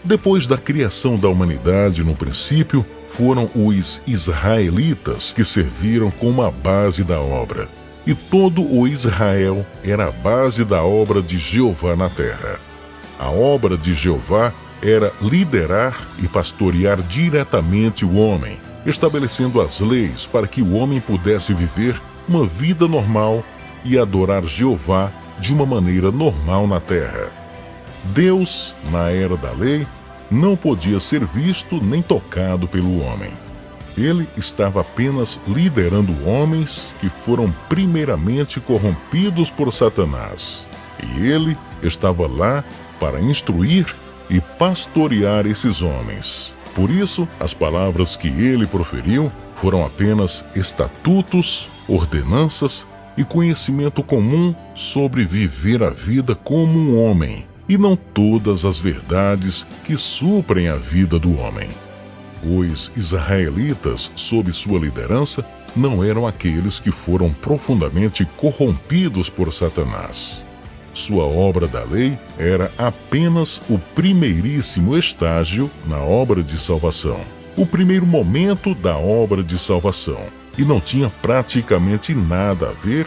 Depois da criação da humanidade no princípio, foram os israelitas que serviram como a base da obra. E todo o Israel era a base da obra de Jeová na terra. A obra de Jeová era liderar e pastorear diretamente o homem, estabelecendo as leis para que o homem pudesse viver uma vida normal e adorar Jeová de uma maneira normal na terra. Deus, na era da lei, não podia ser visto nem tocado pelo homem. Ele estava apenas liderando homens que foram primeiramente corrompidos por Satanás. E ele estava lá para instruir e pastorear esses homens. Por isso, as palavras que ele proferiu foram apenas estatutos, ordenanças e conhecimento comum sobre viver a vida como um homem, e não todas as verdades que suprem a vida do homem. Os israelitas, sob sua liderança, não eram aqueles que foram profundamente corrompidos por Satanás. Sua obra da lei era apenas o primeiríssimo estágio na obra de salvação, o primeiro momento da obra de salvação, e não tinha praticamente nada a ver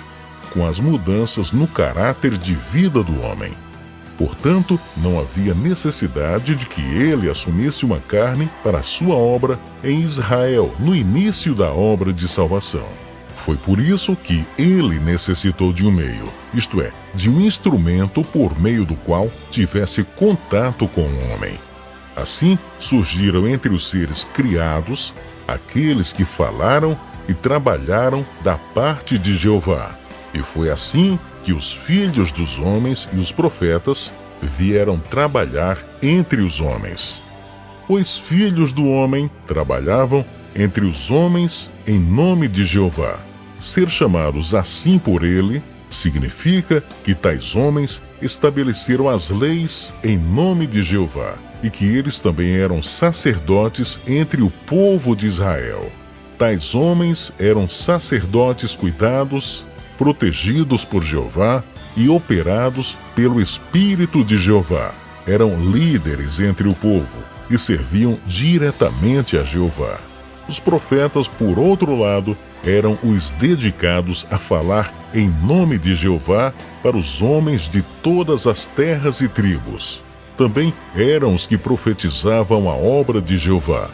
com as mudanças no caráter de vida do homem. Portanto, não havia necessidade de que ele assumisse uma carne para a sua obra em Israel no início da obra de salvação. Foi por isso que ele necessitou de um meio, isto é, de um instrumento por meio do qual tivesse contato com o homem. Assim, surgiram entre os seres criados aqueles que falaram e trabalharam da parte de Jeová. E foi assim que os filhos dos homens e os profetas vieram trabalhar entre os homens. Os filhos do homem trabalhavam entre os homens em nome de Jeová. Ser chamados assim por ele significa que tais homens estabeleceram as leis em nome de Jeová e que eles também eram sacerdotes entre o povo de Israel. Tais homens eram sacerdotes cuidados, protegidos por Jeová e operados pelo Espírito de Jeová. Eram líderes entre o povo e serviam diretamente a Jeová. Os profetas, por outro lado, eram os dedicados a falar em nome de Jeová para os homens de todas as terras e tribos. Também eram os que profetizavam a obra de Jeová.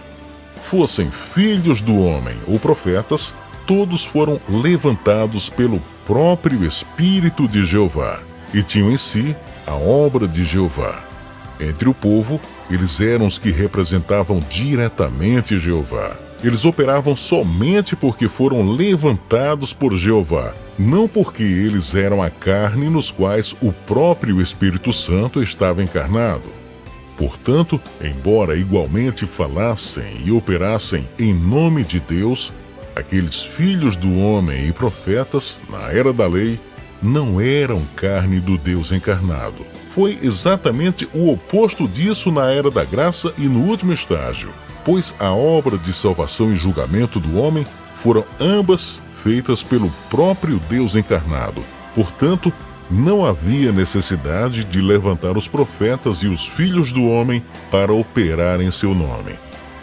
Fossem filhos do homem ou profetas, todos foram levantados pelo próprio Espírito de Jeová e tinham em si a obra de Jeová. Entre o povo, eles eram os que representavam diretamente Jeová. Eles operavam somente porque foram levantados por Jeová, não porque eles eram a carne nos quais o próprio Espírito Santo estava encarnado. Portanto, embora igualmente falassem e operassem em nome de Deus, aqueles filhos do homem e profetas, na era da lei, não eram carne do Deus encarnado. Foi exatamente o oposto disso na era da graça e no último estágio, pois a obra de salvação e julgamento do homem foram ambas feitas pelo próprio Deus encarnado. Portanto, não havia necessidade de levantar os profetas e os filhos do homem para operar em seu nome.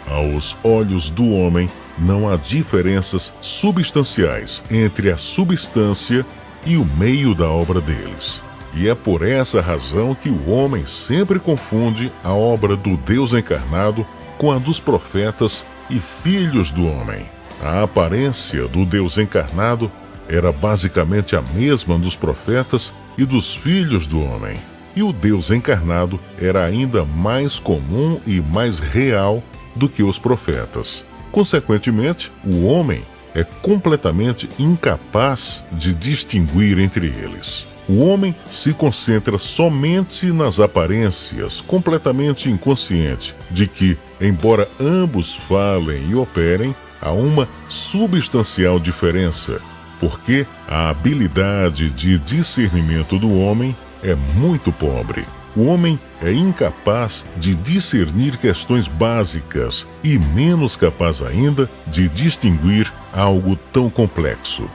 Aos olhos do homem, não há diferenças substanciais entre a substância e o meio da obra deles. E é por essa razão que o homem sempre confunde a obra do Deus encarnado com a dos profetas e filhos do homem. A aparência do Deus encarnado era basicamente a mesma dos profetas e dos filhos do homem. E o Deus encarnado era ainda mais comum e mais real do que os profetas. Consequentemente, o homem é completamente incapaz de distinguir entre eles. O homem se concentra somente nas aparências, completamente inconsciente de que, embora ambos falem e operem, há uma substancial diferença, porque a habilidade de discernimento do homem é muito pobre. O homem é incapaz de discernir questões básicas e menos capaz ainda de distinguir algo tão complexo.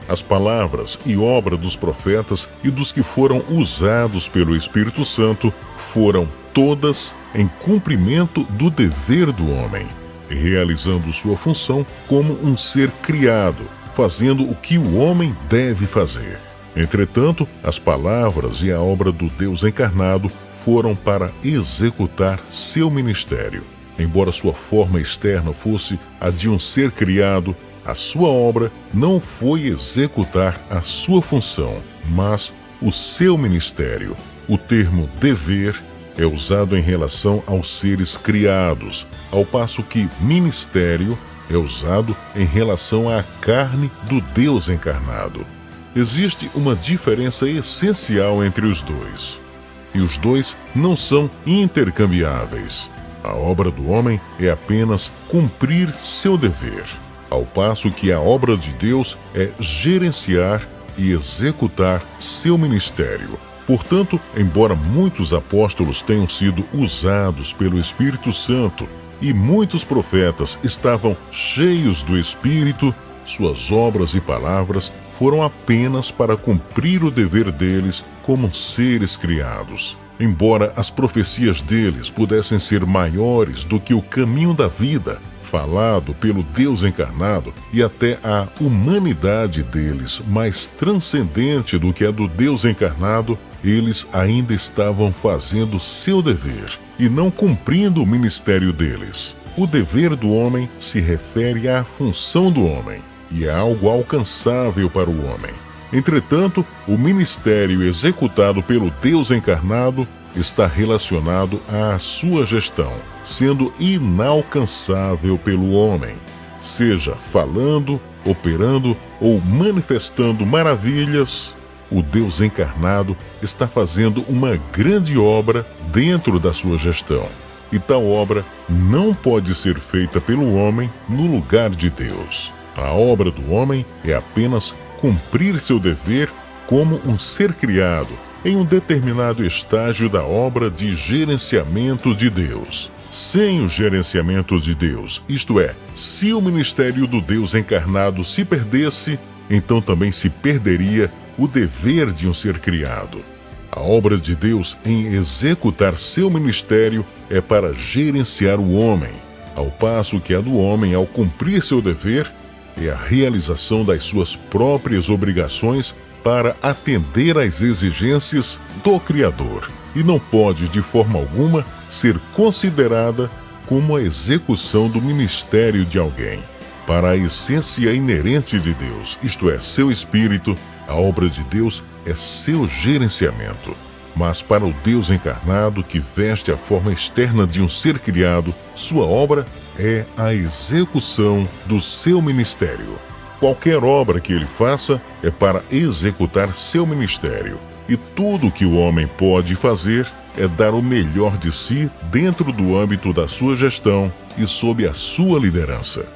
As palavras e obra dos profetas e dos que foram usados pelo Espírito Santo foram todas em cumprimento do dever do homem, realizando sua função como um ser criado, fazendo o que o homem deve fazer. Entretanto, as palavras e a obra do Deus encarnado foram para executar seu ministério. Embora sua forma externa fosse a de um ser criado, a sua obra não foi executar a sua função, mas o seu ministério. O termo dever é usado em relação aos seres criados, ao passo que ministério é usado em relação à carne do Deus encarnado. Existe uma diferença essencial entre os dois, e os dois não são intercambiáveis. A obra do homem é apenas cumprir seu dever, ao passo que a obra de Deus é gerenciar e executar seu ministério. Portanto, embora muitos apóstolos tenham sido usados pelo Espírito Santo e muitos profetas estavam cheios do Espírito, suas obras e palavras foram apenas para cumprir o dever deles como seres criados. Embora as profecias deles pudessem ser maiores do que o caminho da vida, falado pelo Deus encarnado, e até a humanidade deles mais transcendente do que a do Deus encarnado, eles ainda estavam fazendo seu dever e não cumprindo o ministério deles. O dever do homem se refere à função do homem e é algo alcançável para o homem. Entretanto, o ministério executado pelo Deus encarnado está relacionado à sua gestão, sendo inalcançável pelo homem, seja falando, operando ou manifestando maravilhas. O Deus encarnado está fazendo uma grande obra dentro da sua gestão, e tal obra não pode ser feita pelo homem no lugar de Deus. A obra do homem é apenas cumprir seu dever como um ser criado em um determinado estágio da obra de gerenciamento de Deus. Sem o gerenciamento de Deus, isto é, se o ministério do Deus encarnado se perdesse, então também se perderia o dever de um ser criado. A obra de Deus em executar seu ministério é para gerenciar o homem, ao passo que a do homem, ao cumprir seu dever, é a realização das suas próprias obrigações para atender às exigências do Criador, e não pode, de forma alguma, ser considerada como a execução do ministério de alguém. Para a essência inerente de Deus, isto é, seu espírito, a obra de Deus é seu gerenciamento. Mas para o Deus encarnado, que veste a forma externa de um ser criado, sua obra é a execução do seu ministério. Qualquer obra que ele faça é para executar seu ministério. E tudo que o homem pode fazer é dar o melhor de si dentro do âmbito da sua gestão e sob a sua liderança.